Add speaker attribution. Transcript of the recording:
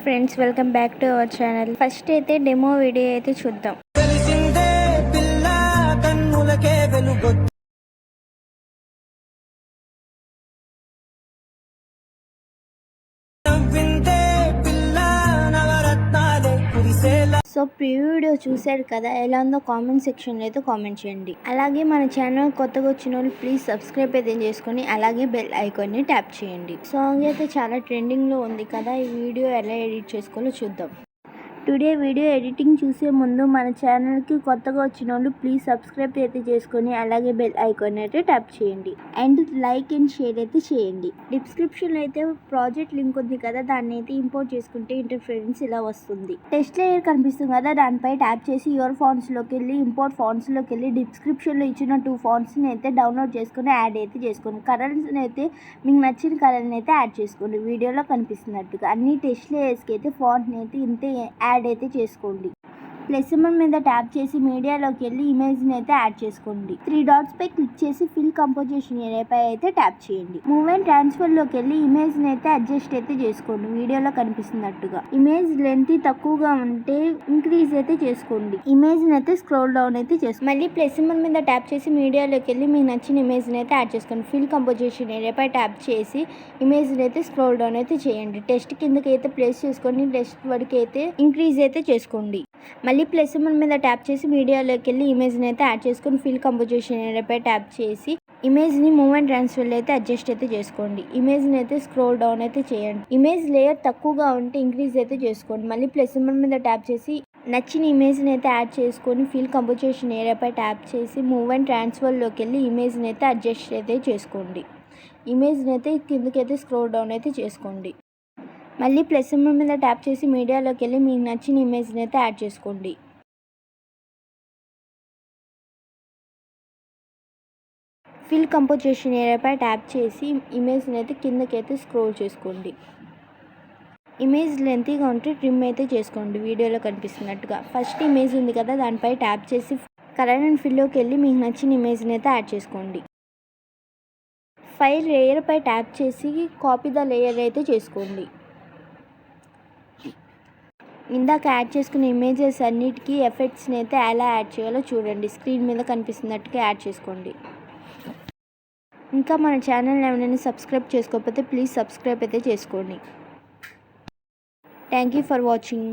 Speaker 1: Friends, welcome back to our channel. First అయితే demo video అయితే చూద్దాం. సో ప్రివ్యూ వీడియో చూశారు కదా, ఎలా ఉందో కామెంట్ సెక్షన్లో అయితే కామెంట్ చేయండి. అలాగే మన ఛానల్ కొత్తగా వచ్చిన వాళ్ళు ప్లీజ్ సబ్స్క్రైబ్ అయితే చేసుకొని అలాగే బెల్ ఐకాన్ని ట్యాప్ చేయండి. సాంగ్ అయితే చాలా ట్రెండింగ్లో ఉంది కదా, ఈ వీడియో ఎలా ఎడిట్ చేసుకోవాలో చూద్దాం. టుడే వీడియో ఎడిటింగ్ చూసే ముందు మన ఛానల్కి కొత్తగా వచ్చిన వాళ్ళు ప్లీజ్ సబ్స్క్రైబ్ అయితే చేసుకొని అలాగే బెల్ ఐకాన్ అయితే ట్యాప్ చేయండి అండ్ లైక్ అండ్ షేర్ అయితే చేయండి. డిస్క్రిప్షన్లో అయితే ప్రాజెక్ట్ లింక్ ఉంది కదా, దాన్ని అయితే ఇంపోర్ట్ చేసుకుంటే ఇంటర్ఫరెన్స్ ఇలా వస్తుంది. టెక్స్ట్ లేయర్ కనిపిస్తుంది కదా, దానిపై ట్యాప్ చేసి యువర్ ఫాంట్స్లోకి వెళ్ళి ఇంపోర్ట్ ఫాంట్స్లోకి వెళ్ళి డిస్క్రిప్షన్లో ఇచ్చిన 2 ఫాంట్స్ని అయితే డౌన్లోడ్ చేసుకొని యాడ్ అయితే చేసుకోండి. కలర్స్ని అయితే మీకు నచ్చిన కలర్ని అయితే యాడ్ చేసుకోండి. వీడియోలో కనిపిస్తున్నట్టుగా అన్ని టెక్స్ట్ లేయర్స్కి అయితే ఫాంట్ని అయితే ఇంతే యాడ్ అయితే చేసుకోండి. ప్లస్ సింబల్ మీద ట్యాప్ చేసి మీడియాలోకి వెళ్ళి ఇమేజ్ని అయితే యాడ్ చేసుకోండి. 3 డాట్స్ పై క్లిక్ చేసి ఫిల్ కంపోజిషన్ ఏరియాపై అయితే ట్యాప్ చేయండి. మూవ్ అండ్ ట్రాన్స్ఫర్లోకి వెళ్ళి ఇమేజ్ని అయితే అడ్జస్ట్ అయితే చేసుకోండి. వీడియోలో కనిపిస్తున్నట్టుగా ఇమేజ్ లెంత్ తక్కువగా ఉంటే ఇంక్రీజ్ అయితే చేసుకోండి. ఇమేజ్ని అయితే స్క్రోల్ డౌన్ అయితే చేసుకోండి. మళ్ళీ ప్లస్ సింబల్ మీద ట్యాప్ చేసి మీడియాలోకి వెళ్ళి మీకు నచ్చిన ఇమేజ్ని అయితే యాడ్ చేసుకోండి. ఫిల్ కంపోజిషన్ ఏరియాపై ట్యాప్ చేసి ఇమేజ్ని అయితే స్క్రోల్ డౌన్ అయితే చేయండి. టెక్స్ట్ కిందకి అయితే ప్లేస్ చేసుకొని టెక్స్ట్ వరకు అయితే ఇంక్రీజ్ అయితే చేసుకోండి. మళ్ళీ ప్లస్ సింబల్ మీద ట్యాప్ చేసి మీడియాలోకి వెళ్ళి ఇమేజ్ని అయితే యాడ్ చేసుకొని ఫిల్ కంపోజిషన్ ఏరియాపై ట్యాప్ చేసి ఇమేజ్ని మూవ్ అండ్ ట్రాన్స్ఫర్లో అయితే అడ్జస్ట్ అయితే చేసుకోండి. ఇమేజ్ని అయితే స్క్రోల్ డౌన్ అయితే చేయండి. ఇమేజ్ లేయర్ తక్కువగా ఉంటే ఇంక్రీజ్ అయితే చేసుకోండి. మళ్ళీ ప్లస్ సింబల్ మీద ట్యాప్ చేసి నచ్చిన ఇమేజ్ని అయితే యాడ్ చేసుకొని ఫిల్ కంపోజిషన్ ఏరియాపై ట్యాప్ చేసి మూవ్ అండ్ ట్రాన్స్ఫర్లోకి వెళ్ళి ఇమేజ్ని అయితే అడ్జస్ట్ అయితే చేసుకోండి. ఇమేజ్ని అయితే కిందకైతే స్క్రోల్ డౌన్ అయితే చేసుకోండి. మళ్ళీ ప్లస్ సింబల్ మీద ట్యాప్ చేసి మీడియాలోకి వెళ్ళి మీకు నచ్చిన ఇమేజ్ని అయితే యాడ్ చేసుకోండి. ఫిల్ కంపోజిషన్ ఏరియాపై ట్యాప్ చేసి ఇమేజ్ని అయితే కిందకైతే స్క్రోల్ చేసుకోండి. ఇమేజ్ లెంతీగా ఉంటే ట్రిమ్ అయితే చేసుకోండి. వీడియోలో కనిపిస్తున్నట్టుగా ఫస్ట్ ఇమేజ్ ఉంది కదా, దానిపై ట్యాప్ చేసి కలర్ అండ్ ఫిల్లోకి వెళ్ళి మీకు నచ్చిన ఇమేజ్ని అయితే యాడ్ చేసుకోండి. ఫైల్ లేయర్పై ట్యాప్ చేసి కాపీ ద లేయర్ అయితే చేసుకోండి. ఇందాక యాడ్ చేసుకున్న ఇమేజెస్ అన్నిటికీ ఎఫెక్ట్స్ని అయితే ఎలా యాడ్ చేయాలో చూడండి. స్క్రీన్ మీద కనిపిస్తున్నట్టుగా యాడ్ చేసుకోండి. ఇంకా మన ఛానల్ ఎవరైనా సబ్స్క్రైబ్ చేసుకోకపోతే ప్లీజ్ సబ్స్క్రైబ్ అయితే చేసుకోండి. Thank you for watching.